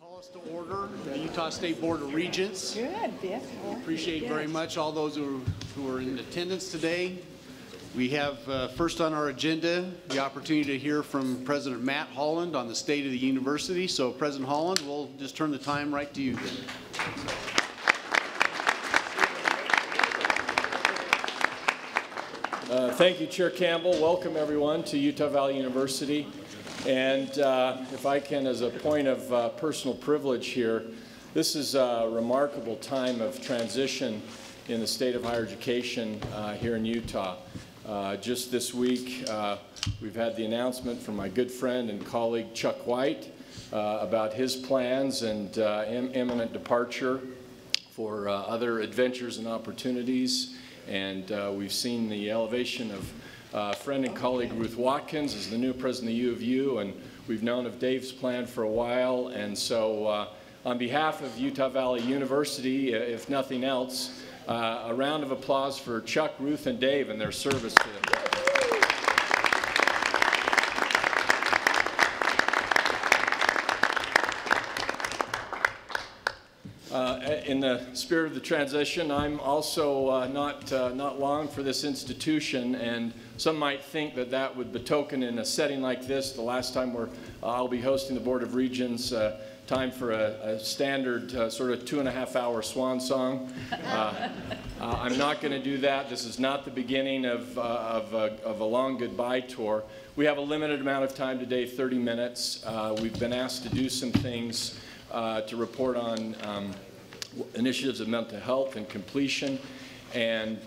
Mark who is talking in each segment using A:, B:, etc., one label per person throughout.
A: Call us to order, the Utah State Board of Regents.
B: Good, Biff.
A: Appreciate very much all those who are in attendance today. We have first on our agenda the opportunity to hear from President Matt Holland on the state of the university. So President Holland, we'll just turn the time right to you then.
C: Thank you, Chair Campbell. Welcome, everyone, to Utah Valley University. And if I can, as a point of personal privilege here, this is a remarkable time of transition in the state of higher education here in Utah. Just this week, we've had the announcement from my good friend and colleague Chuck White about his plans and imminent departure for other adventures and opportunities. And we've seen the elevation of friend and colleague Ruth Watkins as the new president of the UVU, and we've known of Dave's plan for a while. And so on behalf of Utah Valley University, if nothing else, a round of applause for Chuck, Ruth, and Dave and their service to them. In the spirit of the transition, I'm also not long for this institution, and some might think that that would betoken in a setting like this, the last time I'll be hosting the Board of Regents, time for a standard sort of 2.5-hour swan song. I'm not going to do that. This is not the beginning of a long goodbye tour. We have a limited amount of time today, 30 minutes. We've been asked to do some things to report on initiatives of mental health and completion. And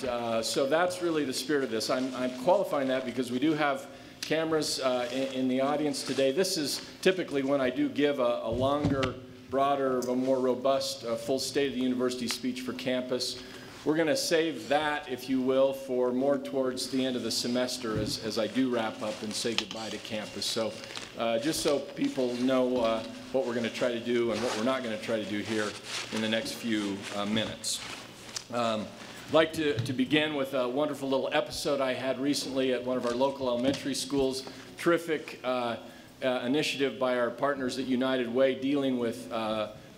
C: so that's really the spirit of this. I'm qualifying that because we do have cameras in the audience today. This is typically when I do give a longer, broader, a more robust, full State of the University speech for campus. We're going to save that, if you will, for more towards the end of the semester as I do wrap up and say goodbye to campus. So just so people know what we're going to try to do and what we're not going to try to do here in the next few minutes. I'd like to begin with a wonderful little episode I had recently at one of our local elementary schools. Terrific initiative by our partners at United Way dealing with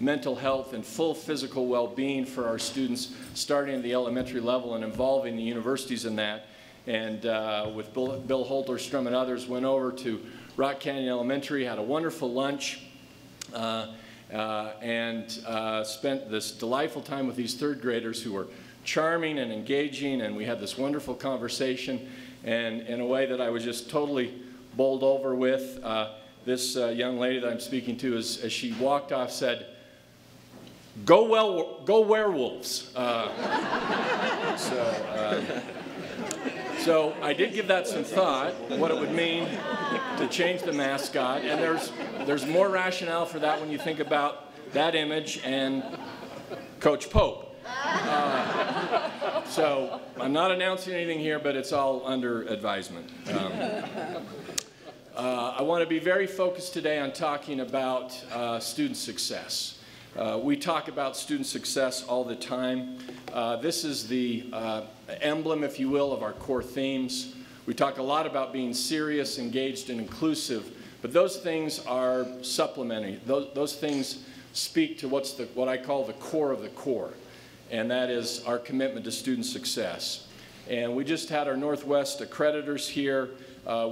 C: mental health and full physical well-being for our students starting at the elementary level and involving the universities in that. And with Bill Holterstrom and others, went over to Rock Canyon Elementary, had a wonderful lunch, and spent this delightful time with these third graders who were charming and engaging, and we had this wonderful conversation. And in a way that I was just totally bowled over with, this young lady that I'm speaking to, as she walked off, said, "Go werewolves." So I did give that some thought, what it would mean to change the mascot, and there's more rationale for that when you think about that image and Coach Pope. So I'm not announcing anything here, but it's all under advisement. I want to be very focused today on talking about student success. We talk about student success all the time. This is the emblem, if you will, of our core themes. We talk a lot about being serious, engaged, and inclusive, but those things are supplementary. Those things speak to what I call the core of the core, and that is our commitment to student success. And we just had our Northwest accreditors here.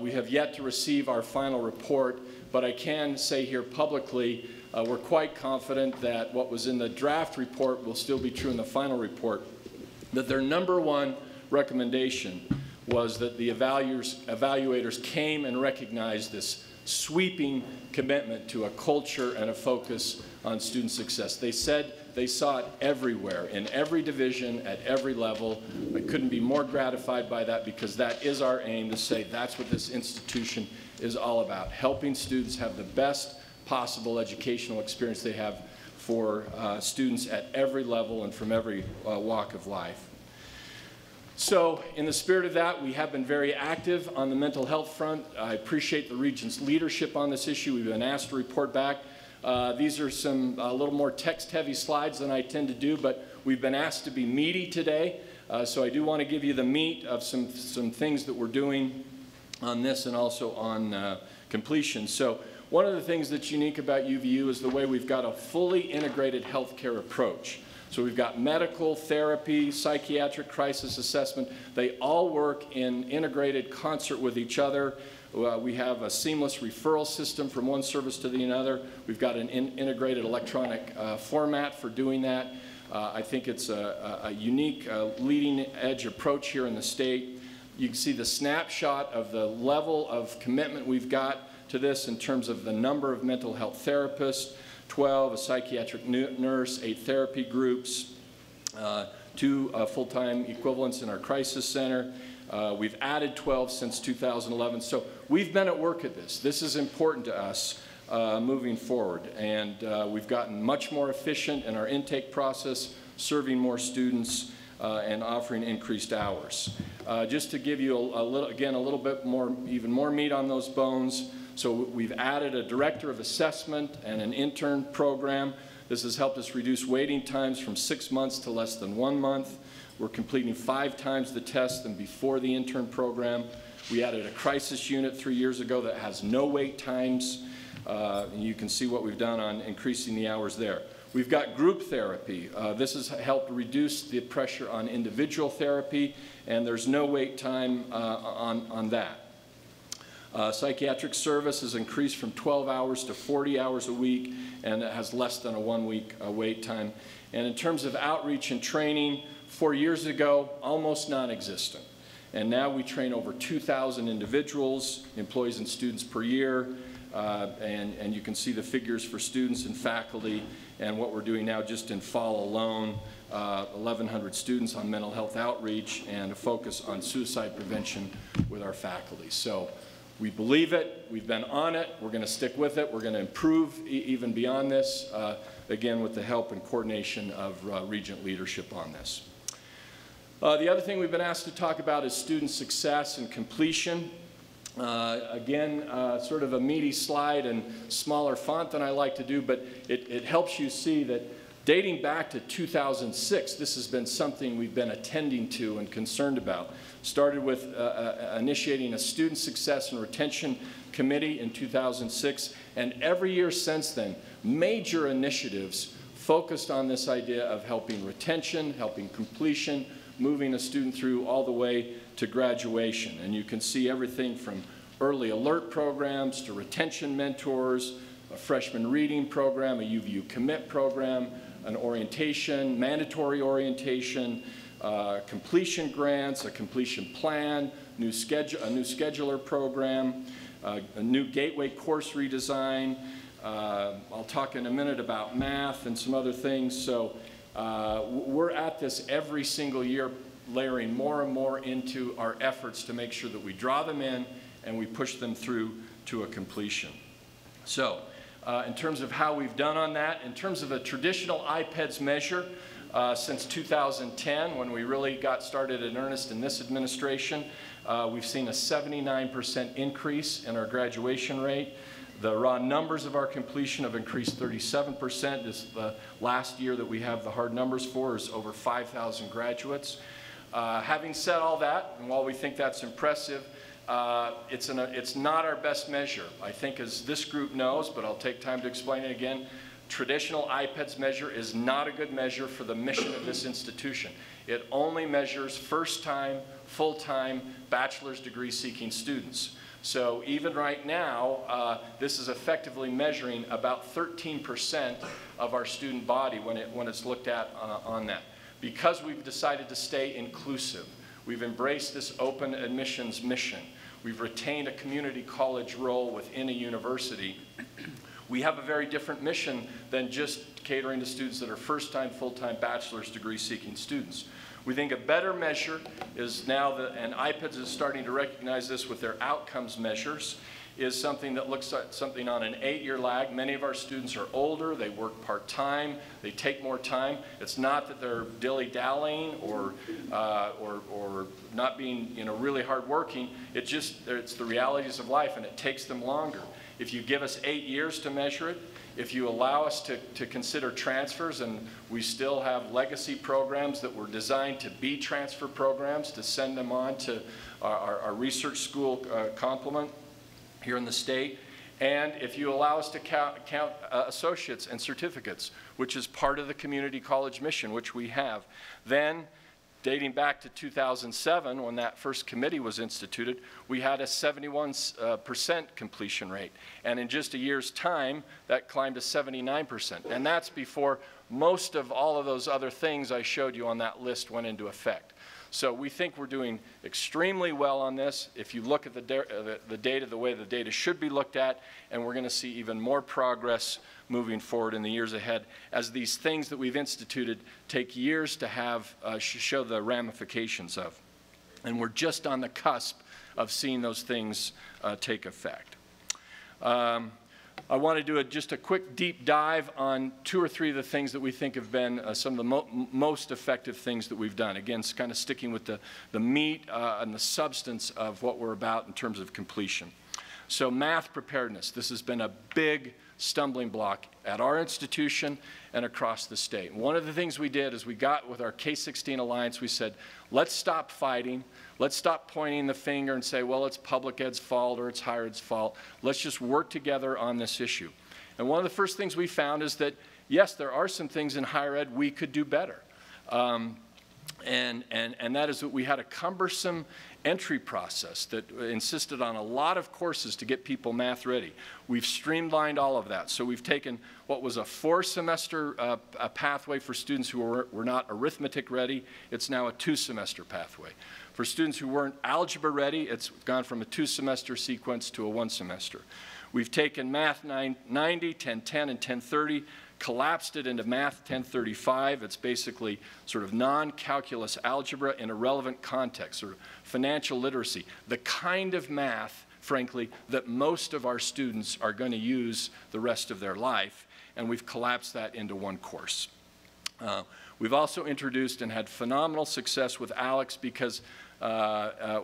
C: We have yet to receive our final report, but I can say here publicly we're quite confident that what was in the draft report will still be true in the final report, that their #1 recommendation was that the evaluators came and recognized this sweeping commitment to a culture and a focus on student success. They said they saw it everywhere, in every division, at every level. I couldn't be more gratified by that because that is our aim, to say that's what this institution is all about, helping students have the best possible educational experience they have for students at every level and from every walk of life. So in the spirit of that, we have been very active on the mental health front. I appreciate the Regent's leadership on this issue. We've been asked to report back. These are some a little more text-heavy slides than I tend to do, but we've been asked to be meaty today. So I do want to give you the meat of some things that we're doing on this and also on completion. So one of the things that's unique about UVU is the way we've got a fully integrated healthcare approach. So we've got medical, therapy, psychiatric crisis assessment. They all work in integrated concert with each other. We have a seamless referral system from one service to the other. We've got an integrated electronic format for doing that. I think it's a unique leading edge approach here in the state. You can see the snapshot of the level of commitment we've got to this in terms of the number of mental health therapists, 12, a psychiatric nurse, 8 therapy groups, 2 full-time equivalents in our crisis center. We've added 12 since 2011. So we've been at work at this. This is important to us moving forward. And we've gotten much more efficient in our intake process, serving more students and offering increased hours. Just to give you a little bit more, even more meat on those bones. So we've added a director of assessment and an intern program. This has helped us reduce waiting times from 6 months to less than 1 month. We're completing 5 times the tests than before the intern program. We added a crisis unit 3 years ago that has no wait times. And you can see what we've done on increasing the hours there. We've got group therapy. This has helped reduce the pressure on individual therapy, and there's no wait time on that. Psychiatric service has increased from 12 hours to 40 hours a week, and it has less than a 1-week wait time. And in terms of outreach and training, 4 years ago, almost non-existent. And now we train over 2,000 individuals, employees and students per year, and you can see the figures for students and faculty, and what we're doing now just in fall alone, 1,100 students on mental health outreach and a focus on suicide prevention with our faculty. So we believe it, we've been on it, we're going to stick with it, we're going to improve even beyond this, again with the help and coordination of Regent leadership on this. The other thing we've been asked to talk about is student success and completion. Again, sort of a meaty slide and smaller font than I like to do, but it helps you see that dating back to 2006, this has been something we've been attending to and concerned about. Started with initiating a student success and retention committee in 2006, and every year since then, major initiatives focused on this idea of helping retention, helping completion, moving a student through all the way to graduation. And you can see everything from early alert programs to retention mentors, a freshman reading program, a UVU commit program, an orientation, mandatory orientation, completion grants, a completion plan, a new scheduler program, a new gateway course redesign. I'll talk in a minute about math and some other things. So we're at this every single year, layering more and more into our efforts to make sure that we draw them in and we push them through to a completion. So in terms of how we've done on that, in terms of a traditional IPEDS measure, since 2010, when we really got started in earnest in this administration, we've seen a 79% increase in our graduation rate. The raw numbers of our completion have increased 37%. This the last year that we have the hard numbers for is over 5,000 graduates. Having said all that, and while we think that's impressive, it's not our best measure. I think as this group knows, but I'll take time to explain it again, traditional IPEDS measure is not a good measure for the mission of this institution. It only measures first-time, full-time, bachelor's degree seeking students. So even right now, this is effectively measuring about 13% of our student body when it's looked at on that. Because we've decided to stay inclusive, we've embraced this open admissions mission, we've retained a community college role within a university, we have a very different mission than just catering to students that are first-time, full-time bachelor's degree seeking students. We think a better measure is now, and IPEDS is starting to recognize this with their outcomes measures, is something that looks at something on an 8-year lag. Many of our students are older, they work part-time, they take more time. It's not that they're dilly-dallying or not being really hardworking. It's the realities of life, and it takes them longer. If you give us 8 years to measure it, if you allow us to consider transfers, and we still have legacy programs that were designed to be transfer programs, to send them on to our research school complement here in the state, And if you allow us to count associates and certificates, which is part of the community college mission, which we have, then dating back to 2007, when that first committee was instituted, we had a 71% completion rate. And in just a year's time, that climbed to 79%. And that's before most of all of those other things I showed you on that list went into effect. So we think we're doing extremely well on this. If you look at the data the way the data should be looked at, and we're going to see even more progress moving forward in the years ahead as these things that we've instituted take years to have show the ramifications of. And we're just on the cusp of seeing those things take effect. I want to do just a quick deep dive on 2 or 3 of the things that we think have been some of the most effective things that we've done. Again, it's kind of sticking with the meat and the substance of what we're about in terms of completion. So math preparedness, this has been a big stumbling block at our institution and across the state. One of the things we did is we got with our K-16 Alliance, we said, let's stop fighting. Let's stop pointing the finger and say, well, it's public ed's fault or it's higher ed's fault. Let's just work together on this issue. And one of the first things we found is that, yes, there are some things in higher ed we could do better. And that is that we had a cumbersome entry process that insisted on a lot of courses to get people math ready. We've streamlined all of that. So we've taken what was a 4-semester pathway for students who were not arithmetic ready. It's now a 2-semester pathway. For students who weren't algebra ready, it's gone from a 2-semester sequence to a 1-semester. We've taken Math 990, 1010, and 1030, collapsed it into Math 1035. It's basically sort of non-calculus algebra in a relevant context, or financial literacy, the kind of math, frankly, that most of our students are going to use the rest of their life, and we've collapsed that into one course. We've also introduced and had phenomenal success with ALEX because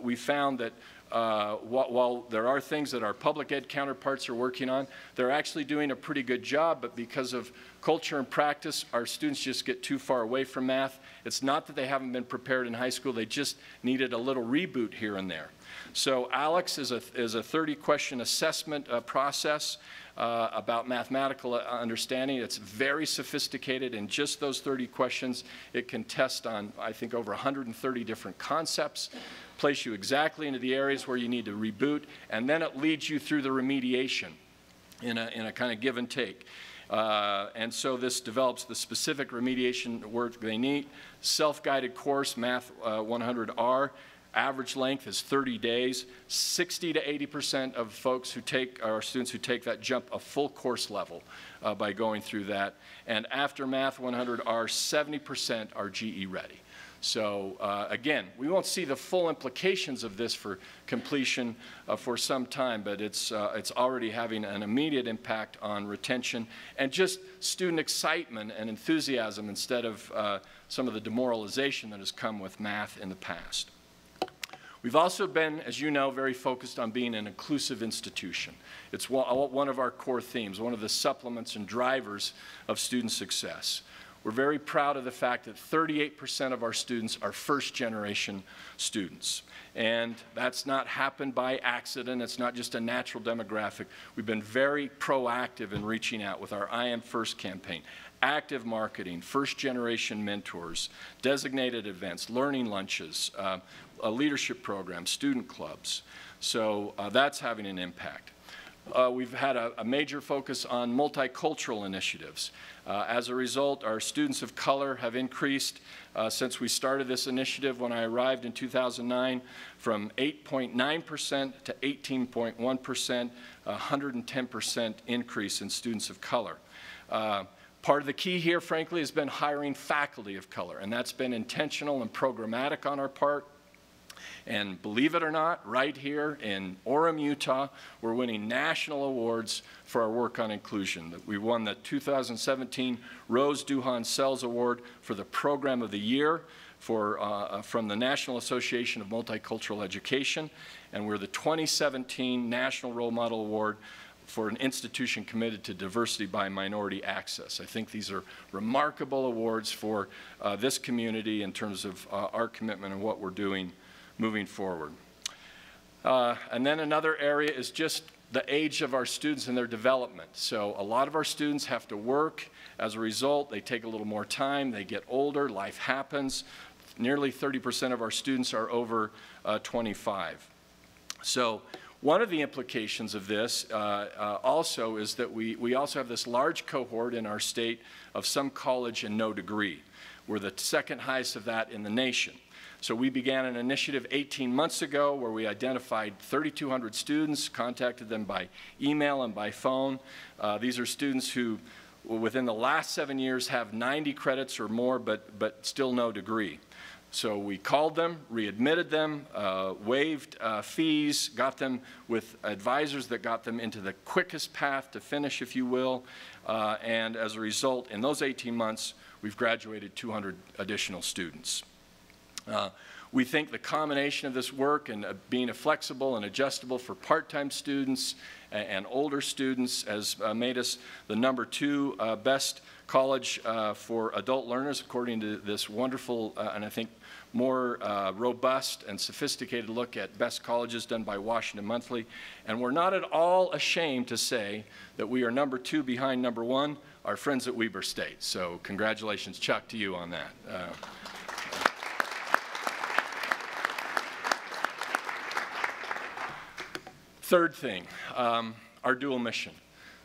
C: we found that while there are things that our public ed counterparts are working on, they're actually doing a pretty good job, but because of culture and practice, our students just get too far away from math. It's not that they haven't been prepared in high school, they just needed a little reboot here and there. So ALEX is a 30-question assessment process about mathematical understanding. It's very sophisticated. In just those 30 questions, it can test on, I think, over 130 different concepts, place you exactly into the areas where you need to reboot, and then it leads you through the remediation in a kind of give and take. And so this develops the specific remediation work they need. Self-guided course, Math 100R. Average length is 30 days. 60 to 80% of folks who take, our students who take that, jump a full course level by going through that. And after Math 100R, 70% are GE ready. So again, we won't see the full implications of this for completion for some time, but it's already having an immediate impact on retention and just student excitement and enthusiasm instead of some of the demoralization that has come with math in the past. We've also been, as you know, very focused on being an inclusive institution. It's one of our core themes, one of the supplements and drivers of student success. We're very proud of the fact that 38% of our students are first-generation students. And that's not happened by accident. It's not just a natural demographic. We've been very proactive in reaching out with our I Am First campaign. Active marketing, first-generation mentors, designated events, learning lunches, a leadership program, student clubs. So that's having an impact. We've had a major focus on multicultural initiatives. As a result, our students of color have increased since we started this initiative when I arrived in 2009 from 8.9% to 18.1%, 110% increase in students of color. Part of the key here, frankly, has been hiring faculty of color, and that's been intentional and programmatic on our part. And believe it or not, right here in Orem, Utah, we're winning national awards for our work on inclusion. We won the 2017 Rose Duhan Sells Award for the Program of the Year from the National Association of Multicultural Education, and we're the 2017 National Role Model Award for an institution committed to diversity by minority access. I think these are remarkable awards for this community in terms of our commitment and what we're doing moving forward. And then another area is just the age of our students and their development. So a lot of our students have to work. As a result, they take a little more time, they get older, life happens. Nearly 30% of our students are over 25. So one of the implications of this also is that we also have this large cohort in our state of some college and no degree. We're the second highest of that in the nation. So we began an initiative 18 months ago where we identified 3,200 students, contacted them by email and by phone. These are students who, within the last 7 years, have 90 credits or more, but still no degree. So we called them, readmitted them, waived fees, got them with advisors that got them into the quickest path to finish, if you will. And as a result, in those 18 months, we've graduated 200 additional students. We think the combination of this work and being flexible and adjustable for part-time students and older students has made us the #2 best college for adult learners, according to this wonderful and I think more robust and sophisticated look at best colleges done by Washington Monthly. And we're not at all ashamed to say that we are #2 behind #1, our friends at Weber State. So congratulations, Chuck, to you on that. Third thing, our dual mission.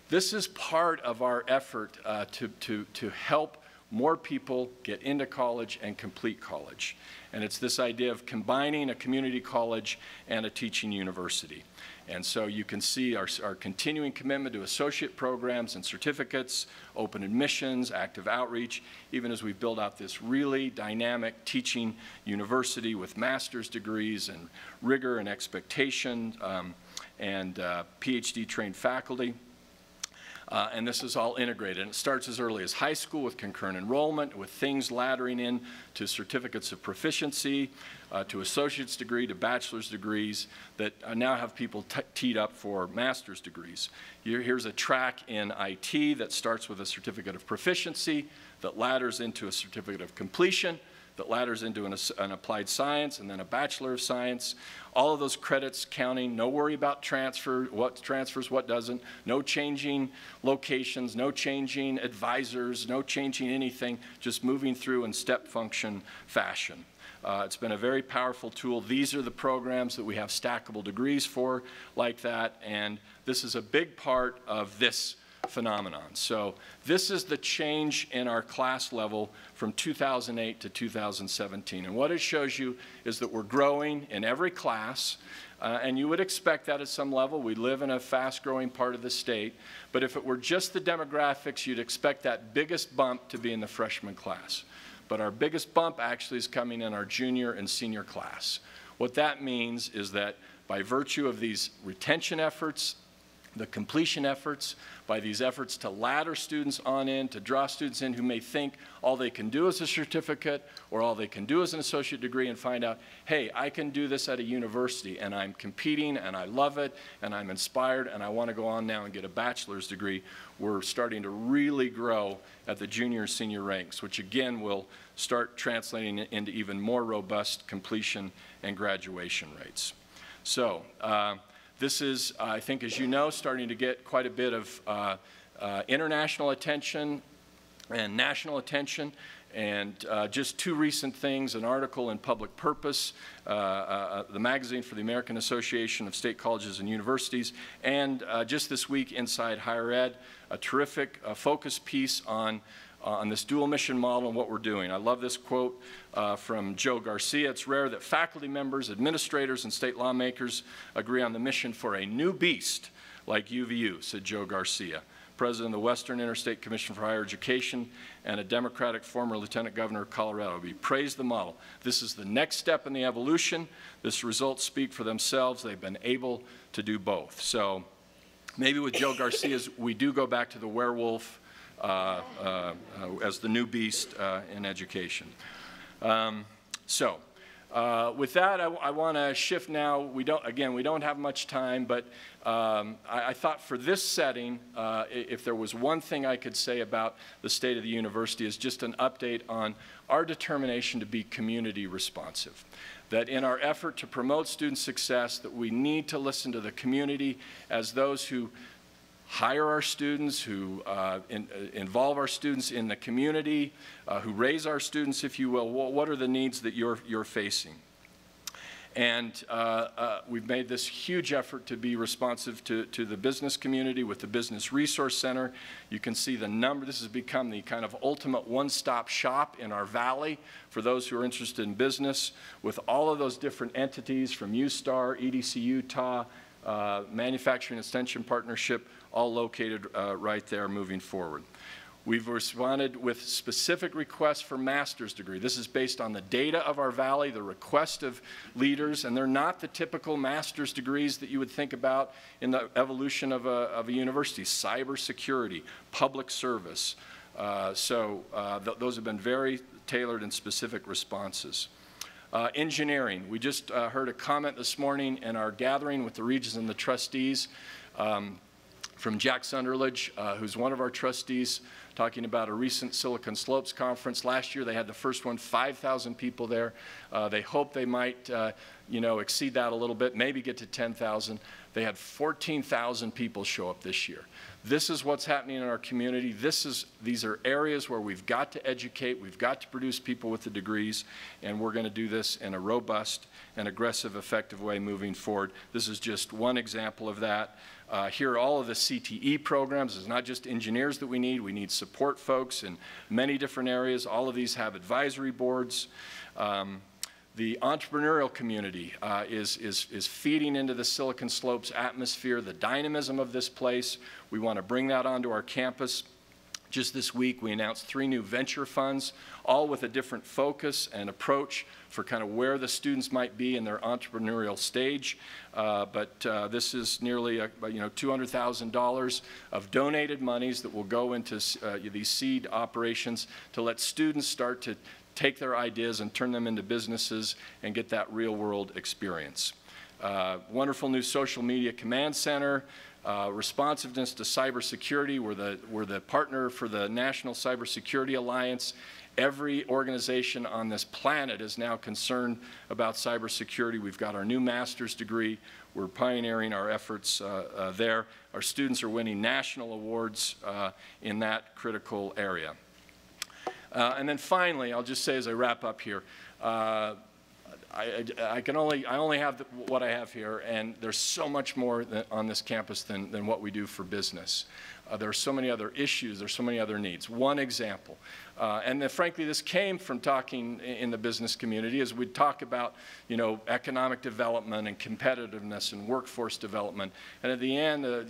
C: This is part of our effort to help more people get into college and complete college. And it's this idea of combining a community college and a teaching university. And so you can see our continuing commitment to associate programs and certificates, open admissions, active outreach, even as we build out this really dynamic teaching university with master's degrees and rigor and expectation and PhD-trained faculty. And this is all integrated. And it starts as early as high school with concurrent enrollment, with things laddering in to certificates of proficiency, to associate's degree, to bachelor's degrees that now have people teed up for master's degrees. Here's a track in IT that starts with a certificate of proficiency, that ladders into a certificate of completion, that ladders into an applied science, and then a Bachelor of Science. All of those credits counting, no worry about transfer, what transfers, what doesn't, no changing locations, no changing advisors, no changing anything, just moving through in step function fashion. It's been a very powerful tool. These are the programs that we have stackable degrees for like that, and this is a big part of this phenomenon. So this is the change in our class level from 2008 to 2017. And what it shows you is that we're growing in every class, and you would expect that at some level. We live in a fast-growing part of the state. But if it were just the demographics, you'd expect that biggest bump to be in the freshman class. But our biggest bump actually is coming in our junior and senior class. What that means is that by virtue of these retention efforts, the completion efforts, by these efforts to ladder students on in, to draw students in who may think all they can do is a certificate or all they can do is an associate degree, and find out, hey, I can do this at a university and I'm competing and I love it and I'm inspired and I want to go on now and get a bachelor's degree. We're starting to really grow at the junior and senior ranks, which again will start translating into even more robust completion and graduation rates. So, this is, I think, as you know, starting to get quite a bit of international attention and national attention. And just two recent things, an article in Public Purpose, the magazine for the American Association of State Colleges and Universities, and just this week, Inside Higher Ed, a terrific focus piece on this dual mission model and what we're doing. I love this quote from Joe Garcia. It's rare that faculty members, administrators, and state lawmakers agree on the mission for a new beast like UVU, said Joe Garcia, president of the Western Interstate Commission for Higher Education and a Democratic former lieutenant governor of Colorado. We praise the model. This is the next step in the evolution. This results speak for themselves. They've been able to do both. So maybe with Joe Garcia's, we do go back to the werewolf as the new beast in education. With that, I want to shift now. We don't have much time, but I thought for this setting, if there was one thing I could say about the state of the university is just an update on our determination to be community responsive. That in our effort to promote student success, that we need to listen to the community as those who hire our students, who involve our students in the community, who raise our students, if you will. What are the needs that you're facing? And we've made this huge effort to be responsive to the business community with the Business Resource Center. You can see the number. This has become the kind of ultimate one-stop shop in our valley for those who are interested in business, with all of those different entities from USTAR, EDC Utah, Manufacturing Extension Partnership, all located right there moving forward. We've responded with specific requests for master's degree. This is based on the data of our valley, the request of leaders, and they're not the typical master's degrees that you would think about in the evolution of a university. Cybersecurity, public service. Those have been very tailored and specific responses. Engineering. We just heard a comment this morning in our gathering with the regents and the trustees from Jack Sunderledge, who's one of our trustees, talking about a recent Silicon Slopes conference. Last year they had the first one, 5,000 people there. They hope they might exceed that a little bit, maybe get to 10,000. They had 14,000 people show up this year. This is what's happening in our community. These are areas where we've got to educate, we've got to produce people with the degrees, and we're going to do this in a robust and aggressive, effective way moving forward. This is just one example of that. Here are all of the CTE programs. It's not just engineers that we need support folks in many different areas. All of these have advisory boards. The entrepreneurial community is feeding into the Silicon Slopes atmosphere, the dynamism of this place. We want to bring that onto our campus. Just this week, we announced 3 new venture funds, all with a different focus and approach for kind of where the students might be in their entrepreneurial stage. This is nearly $200,000 of donated monies that will go into these seed operations to let students start to take their ideas and turn them into businesses and get that real-world experience. Wonderful new social media command center. Responsiveness to cybersecurity. We're the partner for the National Cybersecurity Alliance. Every organization on this planet is now concerned about cybersecurity. We've got our new master's degree. We're pioneering our efforts there. Our students are winning national awards in that critical area. And then finally, I'll just say as I wrap up here, I only have what I have here, and there's so much more on this campus than what we do for business. There are so many other issues, there's so many other needs. One example, frankly, this came from talking in the business community as we'd talk about, economic development and competitiveness and workforce development. And at the end, a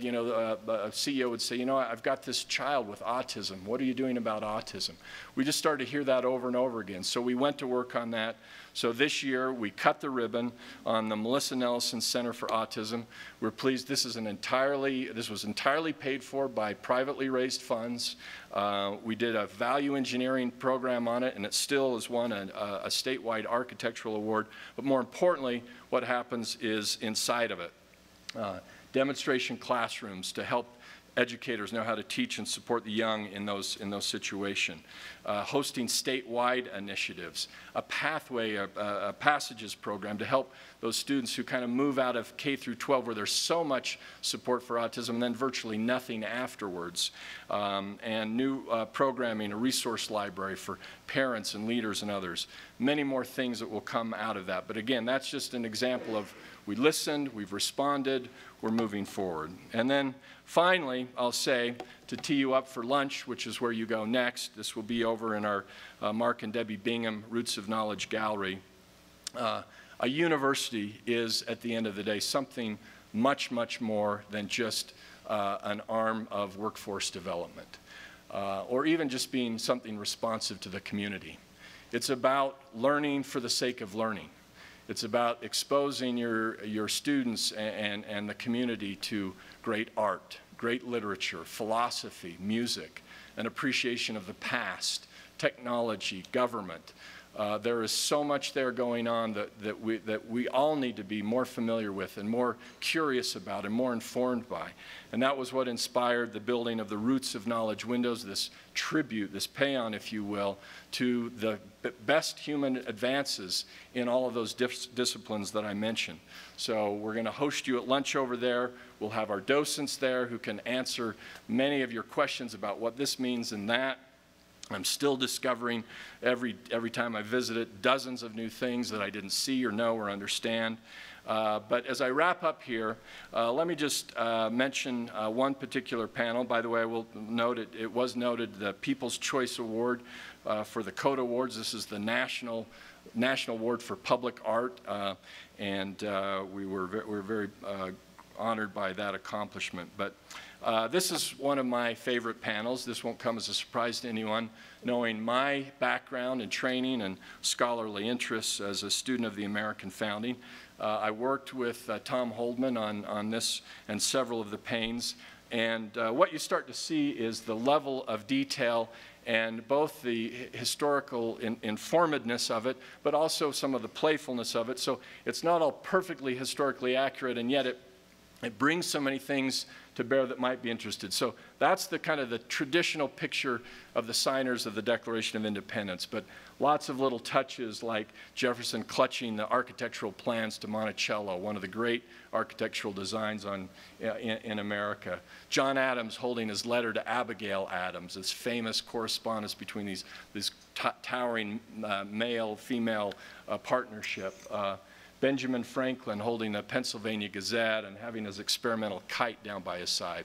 C: CEO would say, I've got this child with autism. What are you doing about autism? We just started to hear that over and over again. So we went to work on that. So this year, we cut the ribbon on the Melissa Nelson Center for Autism. We're pleased this was entirely paid for by privately raised funds. We did a value engineering program on it, and it still has won a statewide architectural award. But more importantly, what happens is inside of it, demonstration classrooms to help educators know how to teach and support the young in those situations, hosting statewide initiatives, a pathway, a passages program to help those students who kind of move out of K through 12 where there's so much support for autism and then virtually nothing afterwards, and new programming, a resource library for parents and leaders and others. Many more things that will come out of that. But again, that's just an example of we listened, we've responded, we're moving forward. And then finally, I'll say, to tee you up for lunch, which is where you go next, this will be over in our Mark and Debbie Bingham Roots of Knowledge Gallery. A university is, at the end of the day, something much, much more than just an arm of workforce development, or even just being something responsive to the community. It's about learning for the sake of learning. It's about exposing your students and the community to great art, great literature, philosophy, music, an appreciation of the past, technology, government, There is so much there going on that we all need to be more familiar with and more curious about and more informed by. And that was what inspired the building of the Roots of Knowledge Windows, this tribute, this paean, if you will, to the best human advances in all of those disciplines that I mentioned. So we're going to host you at lunch over there. We'll have our docents there who can answer many of your questions about what this means and that. I'm still discovering every time I visit it dozens of new things that I didn't see or know or understand. But as I wrap up here, let me just mention one particular panel. By the way, I will note it was noted the People's Choice Award for the Code Awards. This is the National Award for Public Art, and we were very honored by that accomplishment. But this is one of my favorite panels. This won't come as a surprise to anyone, knowing my background and training and scholarly interests as a student of the American founding. I worked with Tom Holdman on this and several of the panes. And what you start to see is the level of detail and both the historical informedness of it, but also some of the playfulness of it. So it's not all perfectly historically accurate, and yet it brings so many things to bear that might be interested. So that's the kind of the traditional picture of the signers of the Declaration of Independence, but lots of little touches like Jefferson clutching the architectural plans to Monticello, one of the great architectural designs in America. John Adams holding his letter to Abigail Adams, this famous correspondence between these towering male-female partnership. Benjamin Franklin holding the Pennsylvania Gazette and having his experimental kite down by his side.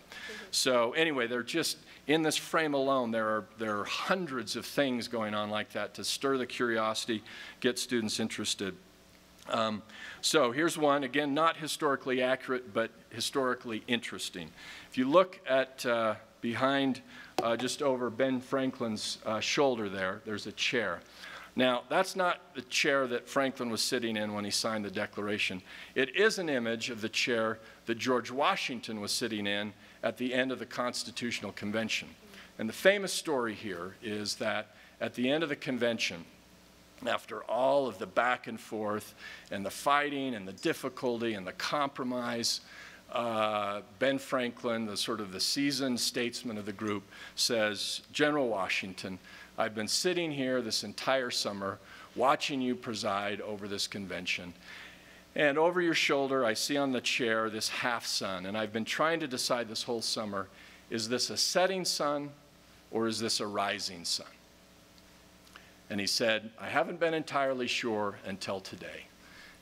C: So anyway, they're just, in this frame alone, there are hundreds of things going on like that to stir the curiosity, get students interested. So here's one, again, not historically accurate, but historically interesting. If you look at behind, just over Ben Franklin's shoulder there's a chair. Now, that's not the chair that Franklin was sitting in when he signed the Declaration. It is an image of the chair that George Washington was sitting in at the end of the Constitutional Convention. And the famous story here is that at the end of the convention, after all of the back and forth and the fighting and the difficulty and the compromise, Ben Franklin, the sort of the seasoned statesman of the group, says, "General Washington, I've been sitting here this entire summer watching you preside over this convention. And over your shoulder, I see on the chair this half sun. And I've been trying to decide this whole summer, is this a setting sun or is this a rising sun?" And he said, "I haven't been entirely sure until today.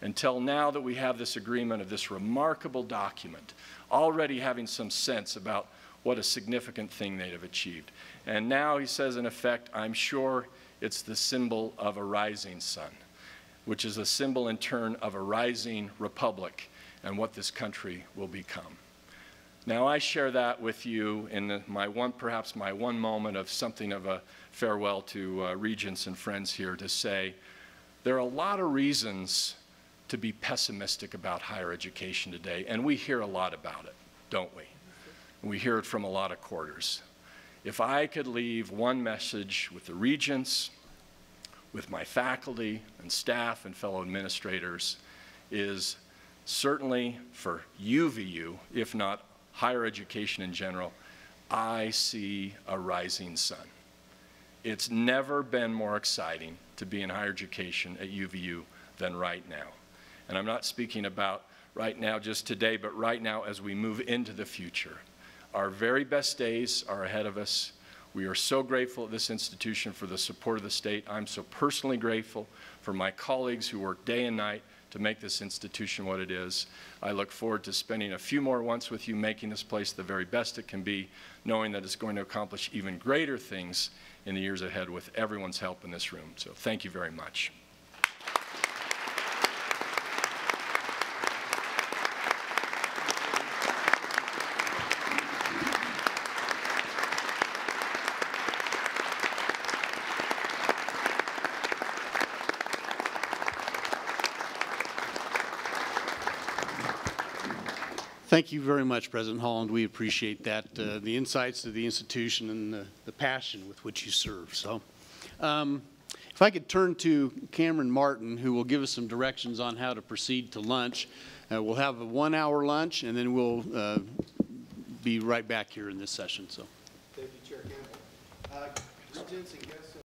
C: Until now that we have this agreement of this remarkable document, already having some sense about what a significant thing they'd have achieved. And now," he says, in effect, "I'm sure it's the symbol of a rising sun, which is a symbol in turn of a rising republic and what this country will become." Now, I share that with you in perhaps my one moment of something of a farewell to regents and friends here to say, there are a lot of reasons to be pessimistic about higher education today, and we hear a lot about it, don't we? We hear it from a lot of quarters. If I could leave one message with the regents, with my faculty and staff and fellow administrators, is certainly for UVU, if not higher education in general, I see a rising sun. It's never been more exciting to be in higher education at UVU than right now. And I'm not speaking about right now just today, but right now as we move into the future. Our very best days are ahead of us. We are so grateful at this institution for the support of the state. I'm so personally grateful for my colleagues who work day and night to make this institution what it is. I look forward to spending a few more months with you making this place the very best it can be, knowing that it's going to accomplish even greater things in the years ahead with everyone's help in this room. So thank you very much.
A: Thank you very much, President Holland. We appreciate that, the insights of the institution and the passion with which you serve. So, If I could turn to Cameron Martin, who will give us some directions on how to proceed to lunch. We'll have a 1-hour lunch, and then we'll be right back here in this session. So,
B: thank you, Chair Campbell. Regents and guests.